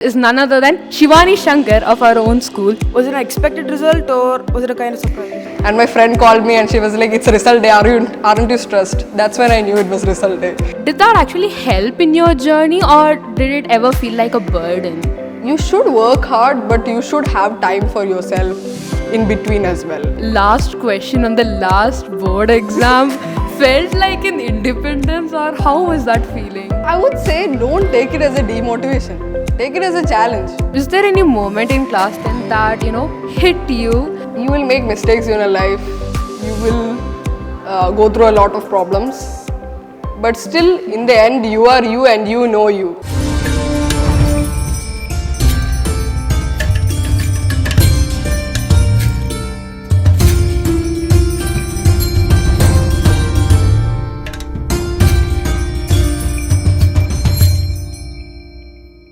is none other than Shivani Shankar of our own school. Was it an expected result or was it a kind of surprise? And my friend called me and she was like, "It's result day, aren't you stressed?" That's when I knew it was result day. Did that actually help in your journey or did it ever feel like a burden? You should work hard, but you should have time for yourself in between as well. Last question on the last board exam felt like an independence, or how was that feeling? I would say don't take it as a demotivation. Take it as a challenge. Is there any moment in class 10 that, hit you? You will make mistakes in your life. You will go through a lot of problems. But still, in the end, you are you and you know you.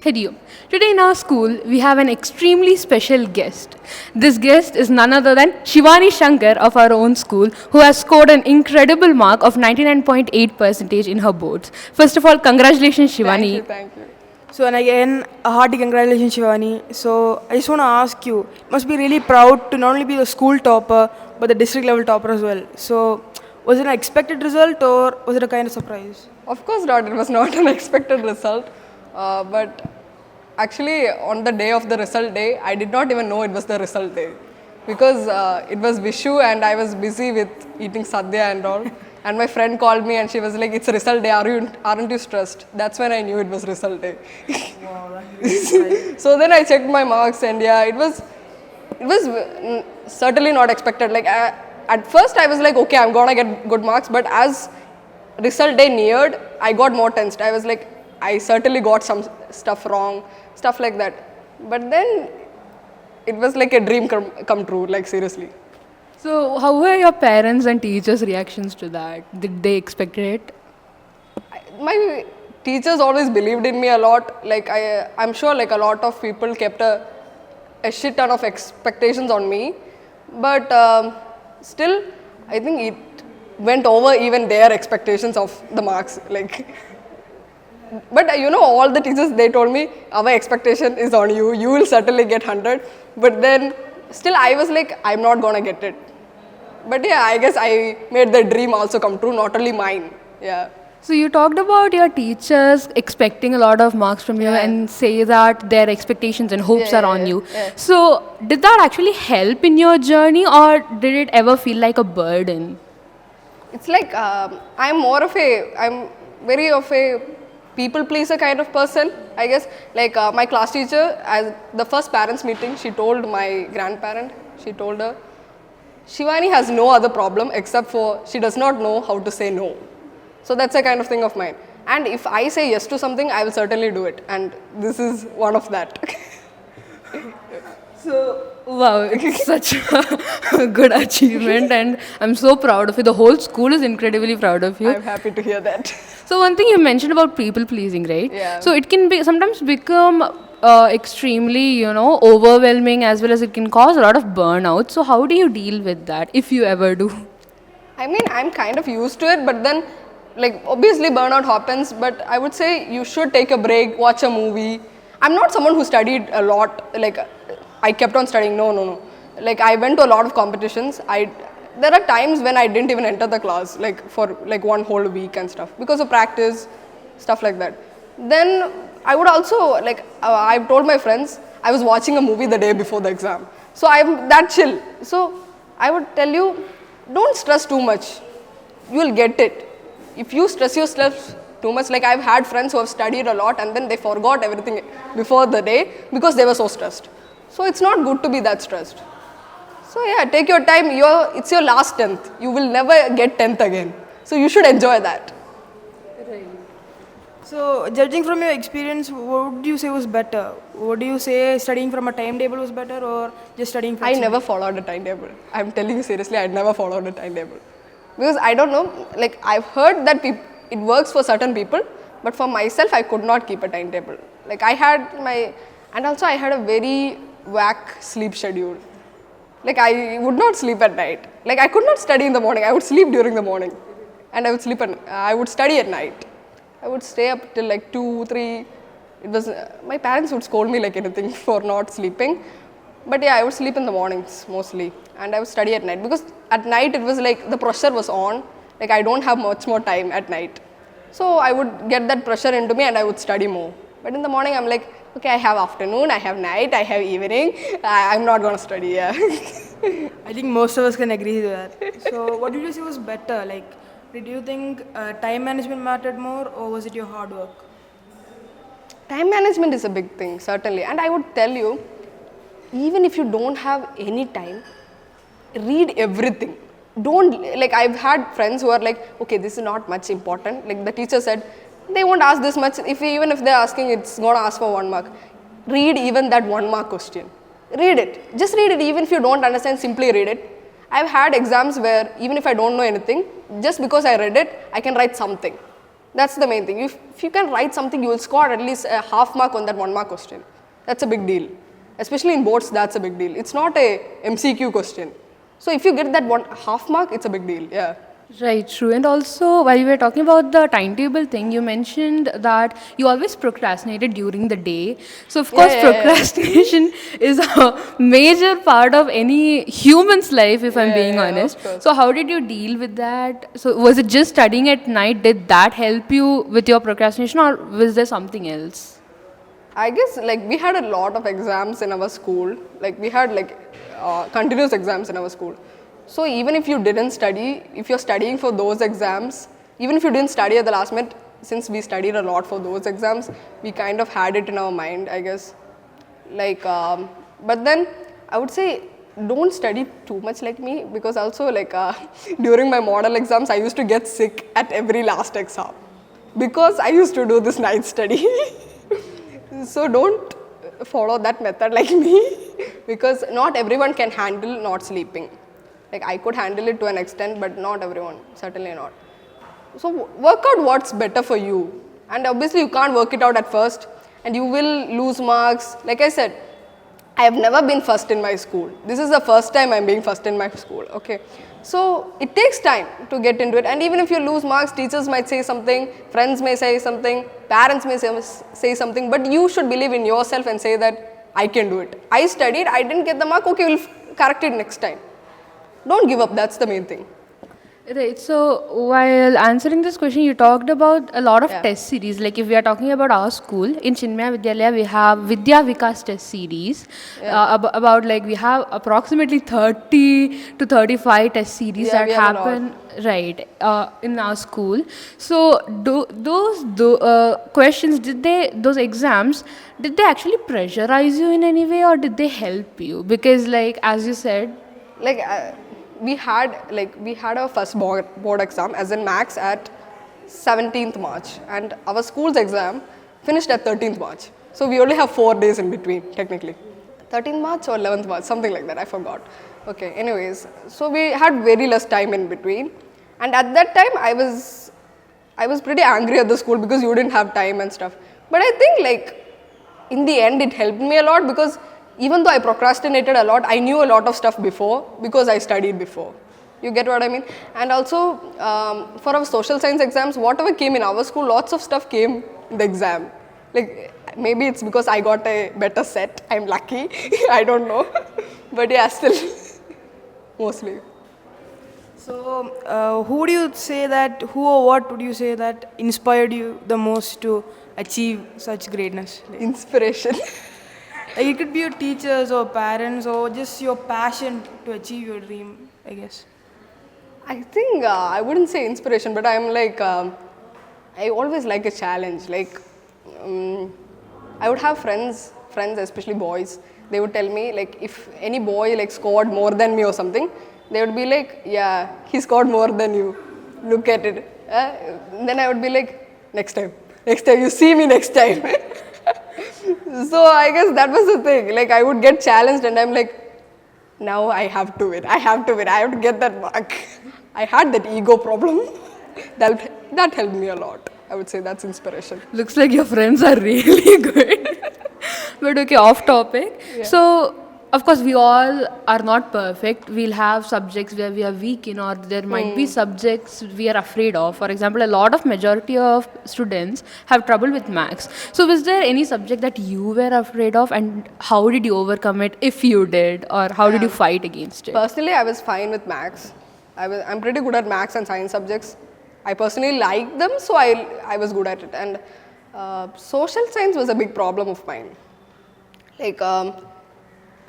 Hello. Today in our school, we have an extremely special guest. This guest is none other than Shivani Shankar of our own school, who has scored an incredible mark of 99.8% in her boards. First of all, congratulations, Shivani. Thank you. So, and again, a hearty congratulations, Shivani. So, I just want to ask you, you must be really proud to not only be the school topper, but the district level topper as well. So, was it an expected result or was it a kind of surprise? Of course not. It was not an expected result. But actually, on the day of the result day, I did not even know it was the result day. Because it was Vishu and I was busy with eating sadhya and all. And my friend called me and she was like, "It's result day, aren't you stressed?" That's when I knew it was result day. Wow, that's So then I checked my marks and yeah, it was certainly not expected. Like at first I was like, okay, I'm gonna get good marks. But as result day neared, I got more tensed. I was like, I certainly got some stuff wrong, stuff like that. But then it was like a dream come true, like seriously. So, how were your parents and teachers' reactions to that? Did they expect it? My teachers always believed in me a lot. Like I'm sure like a lot of people kept a shit ton of expectations on me. But still, I think it went over even their expectations of the marks. Like. But all the teachers, they told me, our expectation is on you. You will certainly get 100. But then, still I was like, I'm not gonna get it. But yeah, I guess I made the dream also come true, not only mine. Yeah. So you talked about your teachers expecting a lot of marks from you and say that their expectations and hopes are on you. Yeah. So did that actually help in your journey or did it ever feel like a burden? It's like, I'm very of a people pleaser kind of person, I guess. Like my class teacher, at the first parents meeting, she told my grandparent, she told her, Shivani has no other problem except for she does not know how to say no. So that's a kind of thing of mine. And if I say yes to something, I will certainly do it. And this is one of that. So, wow, it's such a good achievement and I'm so proud of you. The whole school is incredibly proud of you. I'm happy to hear that. So one thing you mentioned about people pleasing, right? Yeah. So it can sometimes become extremely, overwhelming as well as it can cause a lot of burnout. So how do you deal with that if you ever do? I mean, I'm kind of used to it, but then, like, obviously burnout happens, but I would say you should take a break, watch a movie. I'm not someone who studied a lot, like, I kept on studying, no. Like, I went to a lot of competitions. There are times when I didn't even enter the class, like, for, like, one whole week and stuff, because of practice, stuff like that. Then, I would also, like, I've told my friends, I was watching a movie the day before the exam. So, I'm that chill. So, I would tell you, don't stress too much. You'll get it. If you stress yourself too much, like I've had friends who have studied a lot and then they forgot everything before the day because they were so stressed. So, it's not good to be that stressed. So, yeah, take your time. It's your last 10th. You will never get 10th again. So, you should enjoy that. So, judging from your experience, what would you say was better? Would you say studying from a timetable was better or just studying from I never followed a timetable. I'm telling you seriously, I never followed a timetable. Because I don't know, like I've heard that it works for certain people, but for myself, I could not keep a timetable. Like I had a very whack sleep schedule. Like I would not sleep at night. Like I could not study in the morning. I would sleep during the morning, and I would study at night. I would stay up till like 2, 3, It was my parents would scold me like anything for not sleeping. But yeah, I would sleep in the mornings mostly, and I would study at night because at night it was like the pressure was on. Like I don't have much more time at night, so I would get that pressure into me and I would study more. But in the morning, I'm like, okay, I have afternoon, I have night, I have evening. I'm not gonna study. Yeah. I think most of us can agree to that. So, what did you say was better? Like, did you think time management mattered more, or was it your hard work? Time management is a big thing, certainly, and I would tell you, even if you don't have any time, read everything. Don't, like, I've had friends who are like, okay, this is not much important. Like the teacher said, they won't ask this much. Even if they're asking, it's gonna ask for 1 mark. Read even that 1 mark question. Read it. Just read it. Even if you don't understand, simply read it. I've had exams where even if I don't know anything, just because I read it, I can write something. That's the main thing. If you can write something, you will score at least a half mark on that 1 mark question. That's a big deal. Especially in boards, that's a big deal. It's not a MCQ question. So if you get that one half mark, it's a big deal. Yeah. Right, true. And also, while you were talking about the timetable thing, you mentioned that you always procrastinated during the day. So, of course, Yeah. procrastination is a major part of any human's life, if I'm being Yeah, honest. of course. So, how did you deal with that? So, was it just studying at night? Did that help you with your procrastination, or was there something else? I guess like we had a lot of exams in our school. Like we had like continuous exams in our school. So even if you didn't study, if you're studying for those exams, even if you didn't study at the last minute, since we studied a lot for those exams, we kind of had it in our mind, I guess. Like, but then I would say don't study too much like me because also like during my model exams, I used to get sick at every last exam because I used to do this night study. So don't follow that method like me because not everyone can handle not sleeping. Like I could handle it to an extent, but not everyone, certainly not. So work out what's better for you. And obviously you can't work it out at first and you will lose marks. Like I said, I have never been first in my school. This is the first time I'm being first in my school, okay? So it takes time to get into it, and even if you lose marks, teachers might say something, friends may say something, parents may say something, but you should believe in yourself and say that I can do it. I studied, I didn't get the mark, okay, we'll correct it next time. Don't give up, that's the main thing. Right. So while answering this question, you talked about a lot of Yeah. test series. Like if we are talking about our school in Chinmaya Vidyalaya, we have Vidya Vikas test series. About like we have approximately 30 to 35 test series Yeah, that we have a lot. happen right in our school. So those questions, those exams, did they actually pressurize you in any way, or did they help you? Because like as you said, Like we had our first board exam as in max at 17th March and our school's exam finished at 13th March. So we only have 4 days in between technically. 13th March or 11th March, something like that, I forgot. Okay, anyways, so we had very less time in between, and at that time I was pretty angry at the school because you didn't have time and stuff. But I think like in the end it helped me a lot because even though I procrastinated a lot, I knew a lot of stuff before because I studied before. You get what I mean? And also for our social science exams, whatever came in our school, lots of stuff came in the exam. Like maybe it's because I got a better set. I'm lucky. I don't know. But yeah, still mostly. So, who do you say that, who or what would you say that inspired you the most to achieve such greatness? Inspiration. Like it could be your teachers or parents or just your passion to achieve your dream, I guess. I think I wouldn't say inspiration, but I'm like, I always like a challenge. Like, I would have friends, especially boys. They would tell me like, if any boy like scored more than me or something, they would be like, yeah, he scored more than you. Look at it. Then I would be like, next time, you see me next time. So I guess that was the thing. Like I would get challenged, and I'm like, now I have to win. I have to get that mark. I had that ego problem. That helped me a lot. I would say that's inspiration. looks like your friends are really good. But okay, off topic. So Of course, we all are not perfect. We'll have subjects where we are weak in, or there might be subjects we are afraid of. For example, a lot of majority of students have trouble with maths. So was there any subject that you were afraid of, and how did you overcome it, if you did, or how did you fight against it? Personally, I was fine with maths. I'm pretty good at maths and science subjects. I personally like them, so I was good at it. And social science was a big problem of mine. Like,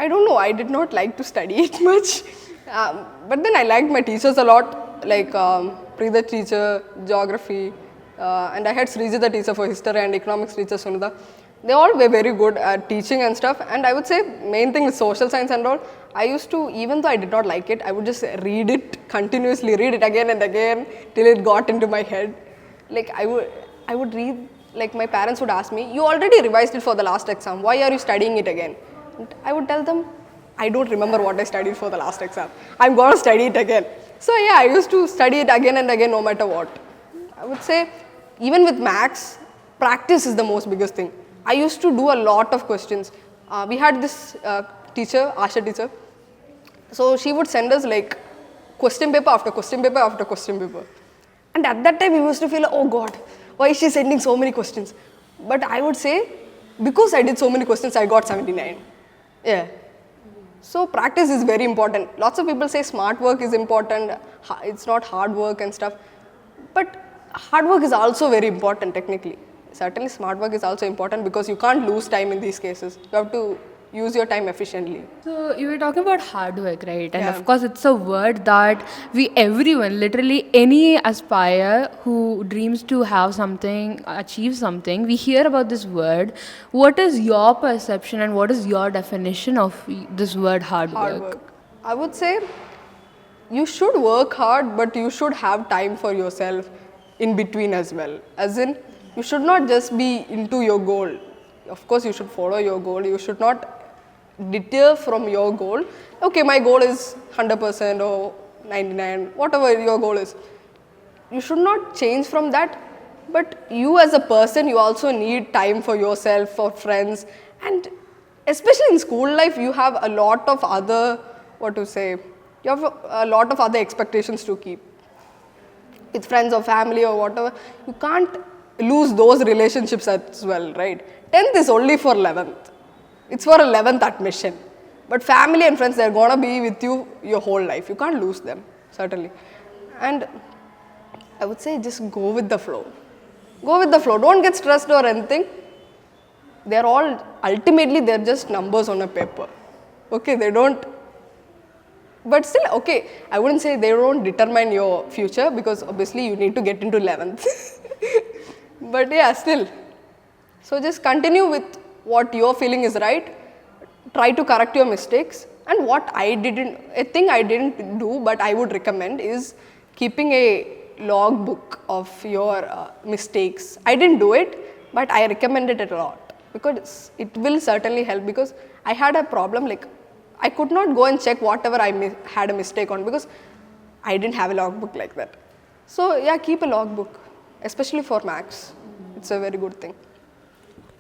I don't know, I did not like to study it much. But then I liked my teachers a lot, like Preeta teacher, geography, and I had Sriji the teacher for history and economics teacher Sunita. They all were very good at teaching and stuff. And I would say main thing is social science and all. I used to, even though I did not like it, I would just read it continuously, read it again and again till it got into my head. Like I would read, like my parents would ask me, you already revised it for the last exam, why are you studying it again? And I would tell them, I don't remember what I studied for the last exam. I'm going to study it again. So yeah, I used to study it again and again no matter what. I would say, even with maths, practice is the most biggest thing. I used to do a lot of questions. We had this teacher, Asha teacher. So she would send us like question paper after question paper after question paper. And at that time we used to feel, oh God, why is she sending so many questions? But I would say, because I did so many questions, I got 79. Yeah. So practice is very important. Lots of people say smart work is important, it's not hard work and stuff. But hard work is also very important technically. Certainly smart work is also important because you can't lose time in these cases. You have to use your time efficiently. So you were talking about hard work, right? And Yeah. of course, it's a word that everyone, literally any aspire who dreams to have something, achieve something, we hear about this word. What is your perception and what is your definition of this word hard Hard work? work. I would say you should work hard, but you should have time for yourself in between as well. As in, you should not just be into your goal. Of course, you should follow your goal. You should not deter from your goal. Okay, my goal is 100% or 99, whatever your goal is. You should not change from that. But you as a person, you also need time for yourself, for friends. And especially in school life, you have a lot of other, you have a lot of other expectations to keep. With friends or family or whatever, you can't lose those relationships as well, right? 10th is only for 11th. It's for 11th admission. But family and friends, they're gonna be with you your whole life. You can't lose them, certainly. And I would say just go with the flow. Go with the flow. Don't get stressed or anything. Ultimately, they're just numbers on a paper. Okay, they don't. But still, okay, I wouldn't say they don't determine your future because obviously you need to get into 11th. But yeah, still. So just continue with what you're feeling is right. Try to correct your mistakes. And a thing I didn't do but I would recommend is keeping a log book of your mistakes. I didn't do it, but I recommended it a lot because it will certainly help because I had a problem like I could not go and check whatever I had a mistake on because I didn't have a logbook like that. So yeah, keep a logbook, especially for maths. It's a very good thing.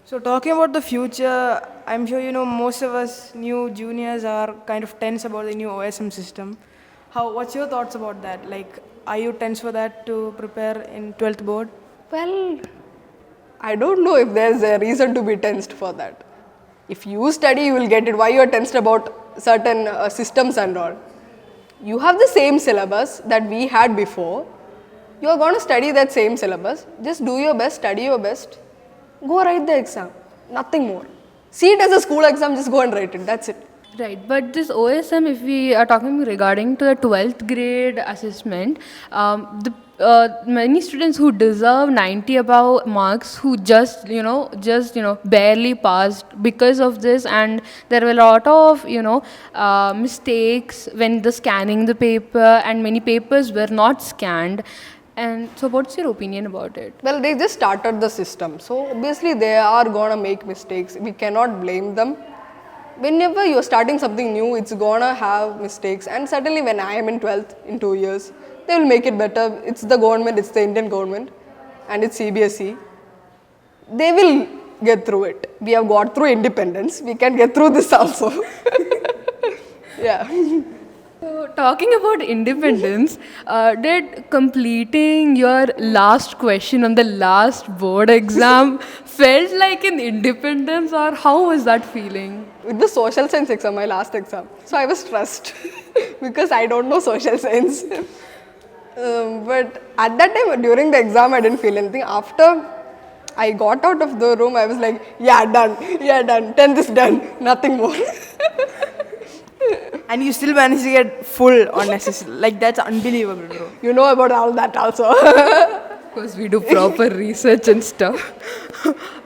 So talking about the future, I'm sure you know most of us new juniors are kind of tense about the new OSM system. What's your thoughts about that? Like, are you tense for that to prepare in 12th board? Well, I don't know if there's a reason to be tensed for that. If you study, you will get it. Why you are tensed about certain systems and all? You have the same syllabus that we had before. You are going to study that same syllabus. Just do your best, study your best. Go write the exam. Nothing more. See it as a school exam, just go and write it. That's it. Right, but this OSM, if we are talking regarding to the 12th grade assessment, many students who deserve 90 above marks who just barely passed because of this, and there were a lot of mistakes when scanning the paper, and many papers were not scanned. And so, what's your opinion about it? Well, they just started the system. So, obviously, they are going to make mistakes. We cannot blame them. Whenever you're starting something new, it's going to have mistakes. And certainly, when I am in 12th in 2 years, they will make it better. It's the government, it's the Indian government, and it's CBSE. They will get through it. We have got through independence. We can get through this also. Yeah. So, talking about independence, did completing your last question on the last board exam felt like an independence, or how was that feeling? It was social science exam, my last exam. So I was stressed because I don't know social science. But at that time, during the exam, I didn't feel anything. After I got out of the room, I was like, yeah, done. Yeah, done. 10th is done. Nothing more. And you still managed to get full on SSL. Like, that's unbelievable, bro. You know about all that also. Of course, we do proper research and stuff.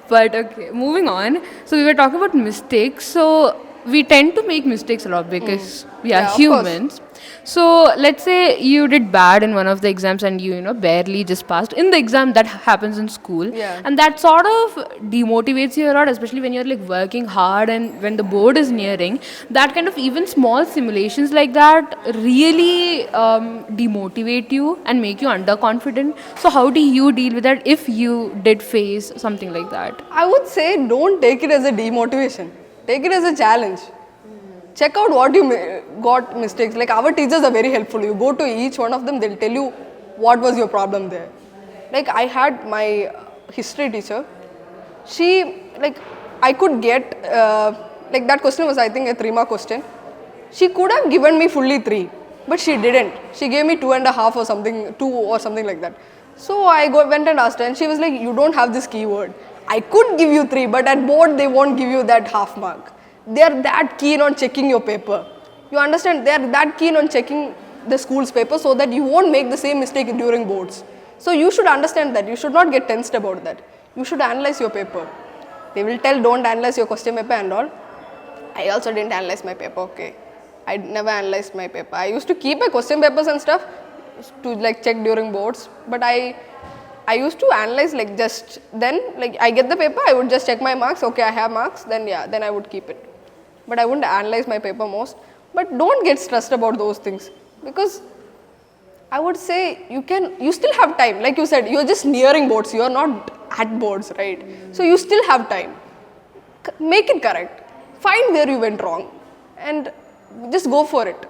But okay, moving on. So we were talking about mistakes. So we tend to make mistakes a lot because we are Yeah, of course. humans. So let's say you did bad in one of the exams and you know barely just passed in the exam that happens in school, Yeah. and that sort of demotivates you a lot, especially when you're like working hard and when the board is nearing. That kind of even small simulations like that really demotivate you and make you underconfident. So how do you deal with that if you did face something like that? I would say don't take it as a demotivation. Take it as a challenge. Check out what you got mistakes. Like our teachers are very helpful. You go to each one of them, they'll tell you what was your problem there. Like I had my history teacher. She like I could get like that question was I think a 3 mark question. She could have given me fully 3, but she didn't. She gave me 2.5 or something, 2 or something like that. So I went and asked her, and she was like, "You don't have this keyword. I could give you 3, but at board they won't give you that half mark. They are that keen on checking your paper. You understand? They are that keen on checking the school's paper so that you won't make the same mistake during boards. So you should understand that. You should not get tensed about that. You should analyze your paper. They will tell don't analyze your question paper and all. I also didn't analyze my paper, okay. I never analyzed my paper. I used to keep my question papers and stuff to like check during boards, but I used to analyze like just then like I get the paper, I would just check my marks, okay I have marks, then yeah, then I would keep it. But I wouldn't analyze my paper most. But don't get stressed about those things because I would say you still have time. Like you said, you're just nearing boards, you're not at boards, right? So you still have time. Make it correct. Find where you went wrong and just go for it.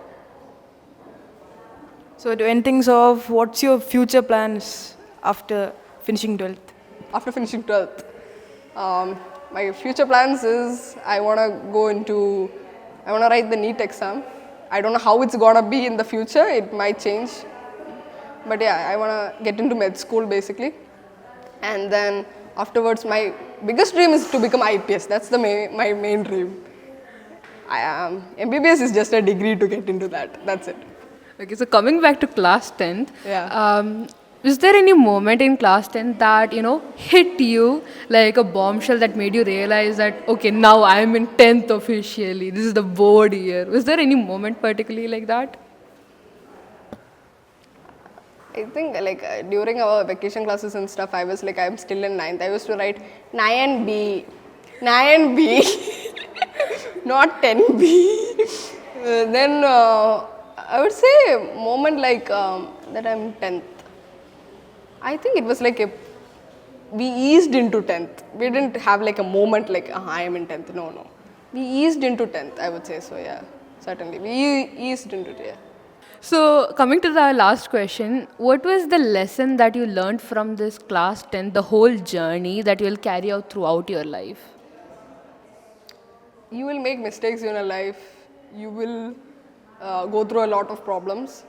So, to end things off, what's your future plans after finishing 12th? After finishing 12th, my future plans is I want to write the NEET exam. I don't know how it's going to be in the future, it might change. But yeah, I want to get into med school basically. And then afterwards, my biggest dream is to become IPS. That's my main dream. MBBS is just a degree to get into that. That's it. Okay, so coming back to class 10th, Yeah. is there any moment in class 10th that, you know, hit you like a bombshell that made you realize that, okay, now I am in 10th officially, this is the board year? Was there any moment particularly like that? I think like during our vacation classes and stuff, I was like, I'm still in 9th. I used to write 9B, 9B, not 10B. Then I would say a moment like that I'm 10th. I think it was like we eased into 10th. We didn't have like a moment like, I am in 10th. No. We eased into 10th, I would say so, yeah. Certainly. We eased into it, yeah. So, coming to the last question, what was the lesson that you learned from this class 10, the whole journey that you will carry out throughout your life? You will make mistakes in your life. You will go through a lot of problems.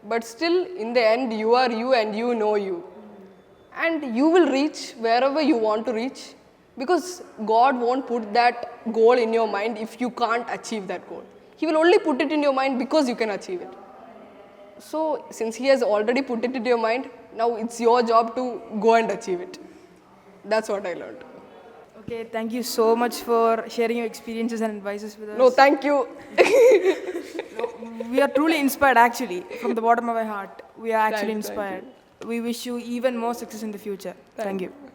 But still, in the end, you are you and you know you. And you will reach wherever you want to reach because God won't put that goal in your mind if you can't achieve that goal. He will only put it in your mind because you can achieve it. So, since He has already put it in your mind, now it's your job to go and achieve it. That's what I learned. Okay, thank you so much for sharing your experiences and advices with us. No, thank you. We are truly inspired actually, from the bottom of our heart. We are actually Thank you. inspired. We wish you even more success in the future. Thank you.